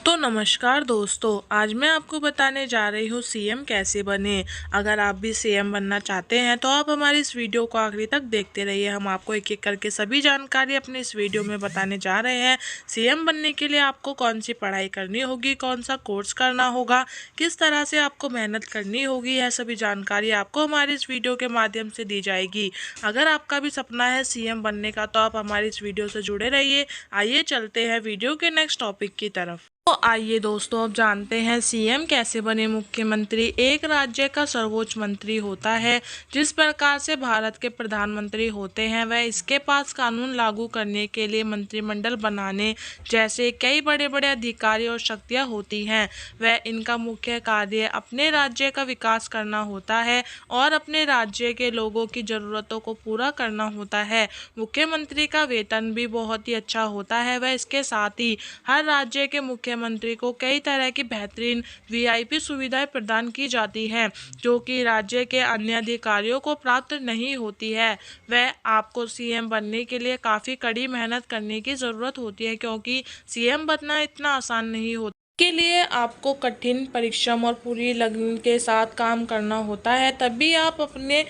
तो नमस्कार दोस्तों, आज मैं आपको बताने जा रही हूँ सीएम कैसे बने। अगर आप भी सीएम बनना चाहते हैं तो आप हमारी इस वीडियो को आखिरी तक देखते रहिए। हम आपको एक एक करके सभी जानकारी अपने इस वीडियो में बताने जा रहे हैं। सीएम बनने के लिए आपको कौन सी पढ़ाई करनी होगी, कौन सा कोर्स करना होगा, किस तरह से आपको मेहनत करनी होगी, यह सभी जानकारी आपको हमारी इस वीडियो के माध्यम से दी जाएगी। अगर आपका भी सपना है सीएम बनने का तो आप हमारी इस वीडियो से जुड़े रहिए। आइए चलते हैं वीडियो के नेक्स्ट टॉपिक की तरफ। तो आइए दोस्तों, अब जानते हैं सीएम कैसे बने मुख्यमंत्री। एक राज्य का सर्वोच्च मंत्री होता है। जिस प्रकार से भारत के प्रधानमंत्री होते हैं वह इसके पास कानून लागू करने के लिए मंत्रिमंडल बनाने जैसे कई बड़े बड़े अधिकारी और शक्तियां होती हैं। वह इनका मुख्य कार्य अपने राज्य का विकास करना होता है और अपने राज्य के लोगों की ज़रूरतों को पूरा करना होता है। मुख्यमंत्री का वेतन भी बहुत ही अच्छा होता है। वह इसके साथ ही हर राज्य के मुख्यमंत्री को कई तरह की बेहतरीन वीआईपी सुविधाएं प्रदान की जाती हैं जो कि राज्य के अन्य अधिकारियों को प्राप्त नहीं होती है। वह आपको सीएम बनने के लिए काफ़ी कड़ी मेहनत करने की ज़रूरत होती है, क्योंकि सीएम बनना इतना आसान नहीं होता। के लिए आपको कठिन परिश्रम और पूरी लगन के साथ काम करना होता है, तभी आप अपने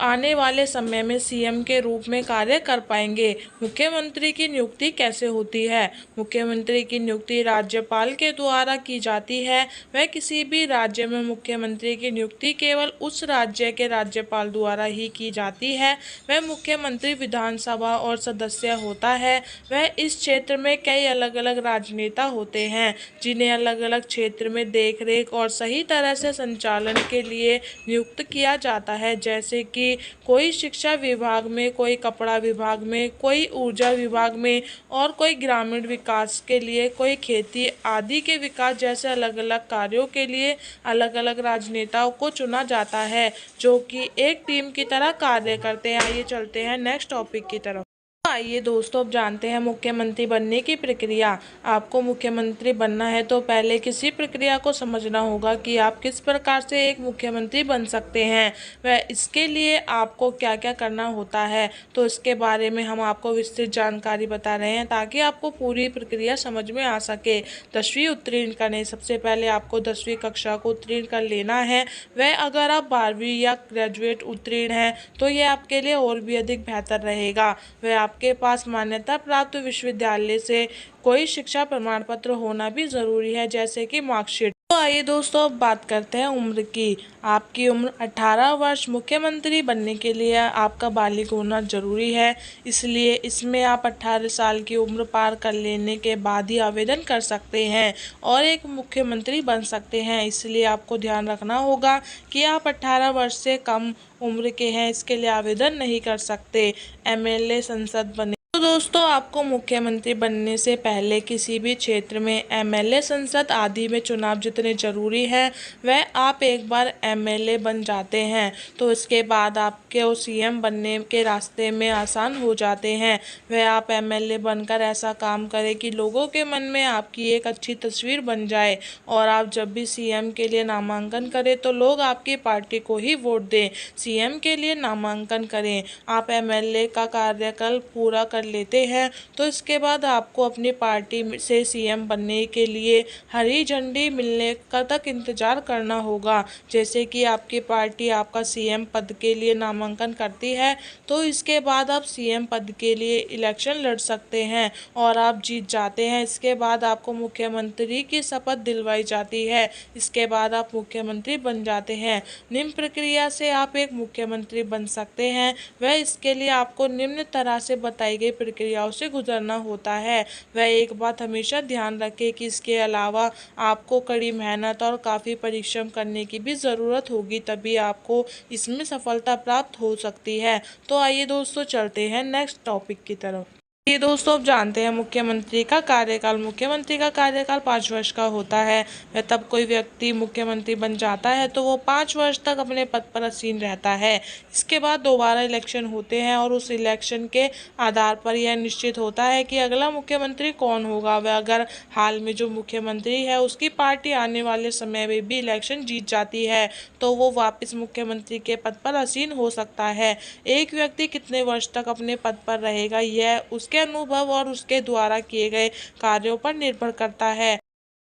आने वाले समय में सीएम के रूप में कार्य कर पाएंगे। मुख्यमंत्री की नियुक्ति कैसे होती है? मुख्यमंत्री की नियुक्ति राज्यपाल के द्वारा की जाती है। वह किसी भी राज्य में मुख्यमंत्री की नियुक्ति केवल उस राज्य के राज्यपाल द्वारा ही की जाती है। वह मुख्यमंत्री विधानसभा और सदस्य होता है। वह इस क्षेत्र में कई अलग अलग राजनेता होते हैं जिन्हें अलग अलग क्षेत्र में देखरेख और सही तरह से संचालन के लिए नियुक्त किया जाता है, जैसे कि कोई शिक्षा विभाग में, कोई कपड़ा विभाग में, कोई ऊर्जा विभाग में और कोई ग्रामीण विकास के लिए, कोई खेती आदि के विकास जैसे अलग अलग कार्यों के लिए अलग अलग राजनेताओं को चुना जाता है जो कि एक टीम की तरह कार्य करते हैं। आइए चलते हैं नेक्स्ट टॉपिक की तरफ। आइए दोस्तों, अब जानते हैं मुख्यमंत्री बनने की प्रक्रिया। आपको मुख्यमंत्री बनना है तो पहले किसी प्रक्रिया को समझना होगा कि आप किस प्रकार से एक मुख्यमंत्री बन सकते हैं। वह इसके लिए आपको क्या क्या करना होता है, तो इसके बारे में हम आपको विस्तृत जानकारी बता रहे हैं ताकि आपको पूरी प्रक्रिया समझ में आ सके। 10वीं उत्तीर्ण करने, सबसे पहले आपको 10वीं कक्षा को उत्तीर्ण कर लेना है। वह अगर आप 12वीं या ग्रेजुएट उत्तीर्ण हैं तो यह आपके लिए और भी अधिक बेहतर रहेगा। वह आपके पास मान्यता प्राप्त विश्वविद्यालय से कोई शिक्षा प्रमाण पत्र होना भी जरूरी है, जैसे कि मार्कशीट। तो आइए दोस्तों, अब बात करते हैं उम्र की। आपकी उम्र 18 वर्ष। मुख्यमंत्री बनने के लिए आपका बालिग होना जरूरी है, इसलिए इसमें आप 18 साल की उम्र पार कर लेने के बाद ही आवेदन कर सकते हैं और एक मुख्यमंत्री बन सकते हैं। इसलिए आपको ध्यान रखना होगा कि आप 18 वर्ष से कम उम्र के हैं, इसके लिए आवेदन नहीं कर सकते। एमएलए संसद बने तो दोस्तों, आपको मुख्यमंत्री बनने से पहले किसी भी क्षेत्र में एमएलए संसद आदि में चुनाव जितने जरूरी है वह आप एक बार एमएलए बन जाते हैं तो इसके बाद आपके सीएम बनने के रास्ते में आसान हो जाते हैं। वह आप एमएलए बनकर ऐसा काम करें कि लोगों के मन में आपकी एक अच्छी तस्वीर बन जाए और आप जब भी सीएम के लिए नामांकन करें तो लोग आपकी पार्टी को ही वोट दें। सीएम के लिए नामांकन करें। आप एमएलए का कार्यकाल पूरा कर लेते हैं तो इसके बाद आपको अपनी पार्टी से सीएम बनने के लिए हरी झंडी मिलने का तक इंतजार करना होगा। जैसे कि आपकी पार्टी आपका सीएम पद के लिए नामांकन करती है तो इसके बाद आप सीएम पद के लिए इलेक्शन लड़ सकते हैं और आप जीत जाते हैं। इसके बाद आपको मुख्यमंत्री की शपथ दिलवाई जाती है। इसके बाद आप मुख्यमंत्री बन जाते हैं। निम्न प्रक्रिया से आप एक मुख्यमंत्री बन सकते हैं। वह इसके लिए आपको निम्न तरह से बताई गई प्रक्रियाओं से गुजरना होता है। वह एक बात हमेशा ध्यान रखें कि इसके अलावा आपको कड़ी मेहनत और काफ़ी परिश्रम करने की भी ज़रूरत होगी, तभी आपको इसमें सफलता प्राप्त हो सकती है। तो आइए दोस्तों, चलते हैं नेक्स्ट टॉपिक की तरफ। ये दोस्तों, अब जानते हैं मुख्यमंत्री का कार्यकाल। मुख्यमंत्री का कार्यकाल 5 वर्ष का होता है। वह तब कोई व्यक्ति मुख्यमंत्री बन जाता है तो वो 5 वर्ष तक अपने पद पर आसीन रहता है। इसके बाद दोबारा इलेक्शन होते हैं और उस इलेक्शन के आधार पर यह निश्चित होता है कि अगला मुख्यमंत्री कौन होगा। वह अगर हाल में जो मुख्यमंत्री है उसकी पार्टी आने वाले समय में भी इलेक्शन जीत जाती है तो वो वापस मुख्यमंत्री के पद पर आसीन हो सकता है। एक व्यक्ति कितने वर्ष तक अपने पद पर रहेगा यह उसके अनुभव और उसके द्वारा किए गए कार्यों पर निर्भर करता है।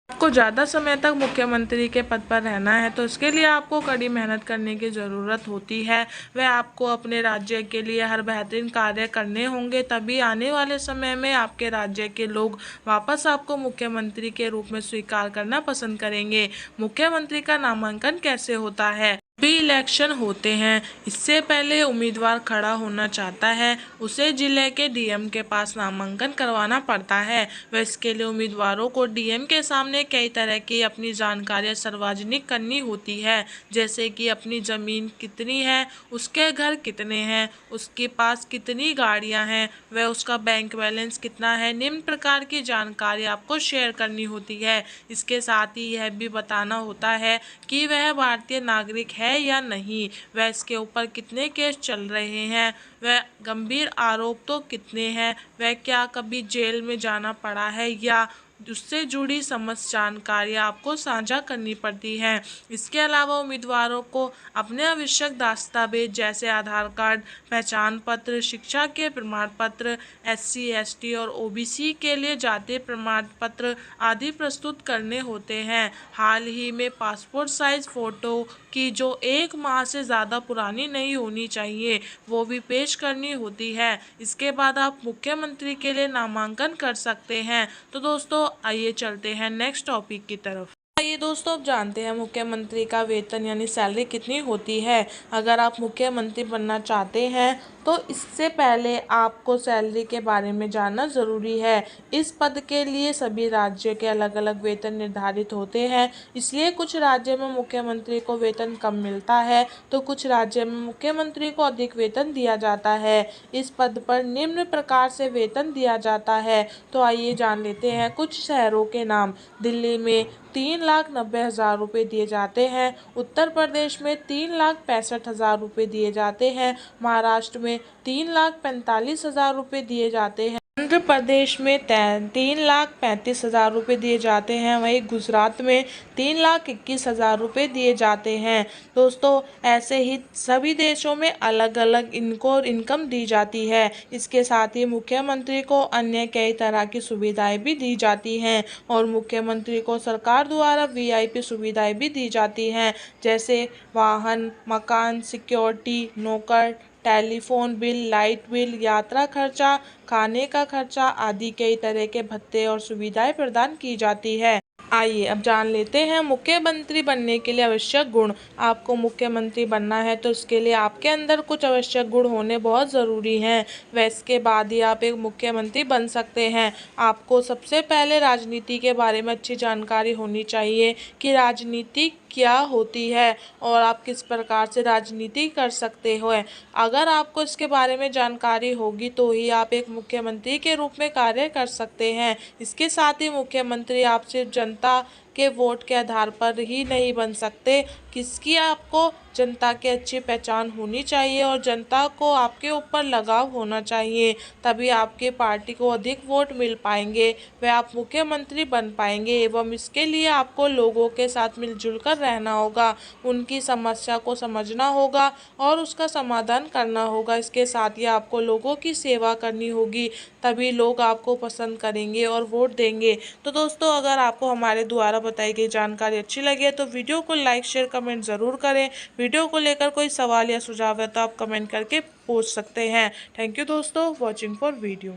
आपको ज़्यादा समय तक मुख्यमंत्री के पद पर रहना है तो इसके लिए आपको कड़ी मेहनत करने की ज़रूरत होती है। वह आपको अपने राज्य के लिए हर बेहतरीन कार्य करने होंगे, तभी आने वाले समय में आपके राज्य के लोग वापस आपको मुख्यमंत्री के रूप में स्वीकार करना पसंद करेंगे। मुख्यमंत्री का नामांकन कैसे होता है? भी इलेक्शन होते हैं, इससे पहले उम्मीदवार खड़ा होना चाहता है उसे जिले के डीएम के पास नामांकन करवाना पड़ता है। वह इसके लिए उम्मीदवारों को डीएम के सामने कई तरह की अपनी जानकारियां सार्वजनिक करनी होती है, जैसे कि अपनी ज़मीन कितनी है, उसके घर कितने हैं, उसके पास कितनी गाड़ियां हैं, वह उसका बैंक बैलेंस कितना है। निम्न प्रकार की जानकारी आपको शेयर करनी होती है। इसके साथ ही यह भी बताना होता है कि वह भारतीय नागरिक है या नहीं, वह इसके ऊपर कितने केस चल रहे हैं, वह गंभीर आरोप तो कितने हैं, वह क्या कभी जेल में जाना पड़ा है या उससे जुड़ी समस्त जानकारियाँ आपको साझा करनी पड़ती हैं। इसके अलावा उम्मीदवारों को अपने आवश्यक दस्तावेज जैसे आधार कार्ड, पहचान पत्र, शिक्षा के प्रमाण पत्र, SC ST और OBC के लिए जाति प्रमाण पत्र आदि प्रस्तुत करने होते हैं। हाल ही में पासपोर्ट साइज फ़ोटो की जो 1 माह से ज़्यादा पुरानी नहीं होनी चाहिए, वो भी पेश करनी होती है। इसके बाद आप मुख्यमंत्री के लिए नामांकन कर सकते हैं। तो दोस्तों आइए चलते हैं नेक्स्ट टॉपिक की तरफ। आइए दोस्तों, अब जानते हैं मुख्यमंत्री का वेतन यानी सैलरी कितनी होती है। अगर आप मुख्यमंत्री बनना चाहते हैं तो इससे पहले आपको सैलरी के बारे में जानना ज़रूरी है। इस पद के लिए सभी राज्य के अलग अलग वेतन निर्धारित होते हैं, इसलिए कुछ राज्य में मुख्यमंत्री को वेतन कम मिलता है तो कुछ राज्य में मुख्यमंत्री को अधिक वेतन दिया जाता है। इस पद पर निम्न प्रकार से वेतन दिया जाता है। तो आइए जान लेते हैं कुछ शहरों के नाम। दिल्ली में 3,90,000 रुपये दिए जाते हैं, उत्तर प्रदेश में 3,65,000 रुपये दिए जाते हैं, महाराष्ट्र में 3,45,000 रुपये दिए जाते हैं, आंध्र प्रदेश में 3,35,000 रुपये दिए जाते हैं, वहीं गुजरात में 3,21,000 रुपये दिए जाते हैं। दोस्तों ऐसे ही सभी देशों में अलग अलग इनको इनकम दी जाती है। इसके साथ ही मुख्यमंत्री को अन्य कई तरह की सुविधाएं भी दी जाती हैं और मुख्यमंत्री को सरकार द्वारा VIP सुविधाएं भी दी जाती हैं, जैसे वाहन, मकान, सिक्योरिटी, नौकर, टेलीफोन बिल, लाइट बिल, यात्रा खर्चा, खाने का खर्चा आदि कई तरह के भत्ते और सुविधाएं प्रदान की जाती है। आइए अब जान लेते हैं मुख्यमंत्री बनने के लिए आवश्यक गुण। आपको मुख्यमंत्री बनना है तो इसके लिए आपके अंदर कुछ आवश्यक गुण होने बहुत ज़रूरी हैं। वह इसके बाद ही आप एक मुख्यमंत्री बन सकते हैं। आपको सबसे पहले राजनीति के बारे में अच्छी जानकारी होनी चाहिए कि राजनीति क्या होती है और आप किस प्रकार से राजनीति कर सकते हो। अगर आपको इसके बारे में जानकारी होगी तो ही आप एक मुख्यमंत्री के रूप में कार्य कर सकते हैं। इसके साथ ही मुख्यमंत्री आप सिर्फ जनता के वोट के आधार पर ही नहीं बन सकते, किसकी आपको जनता की अच्छी पहचान होनी चाहिए और जनता को आपके ऊपर लगाव होना चाहिए, तभी आपके पार्टी को अधिक वोट मिल पाएंगे, वे आप मुख्यमंत्री बन पाएंगे। एवं इसके लिए आपको लोगों के साथ मिलजुल कर रहना होगा, उनकी समस्या को समझना होगा और उसका समाधान करना होगा। इसके साथ ही आपको लोगों की सेवा करनी होगी, तभी लोग आपको पसंद करेंगे और वोट देंगे। तो दोस्तों अगर आपको हमारे द्वारा बताई गई जानकारी अच्छी लगे तो वीडियो को लाइक शेयर कमेंट ज़रूर करें। वीडियो को लेकर कोई सवाल या सुझाव है तो आप कमेंट करके पूछ सकते हैं। थैंक यू दोस्तों वॉचिंग फॉर वीडियो।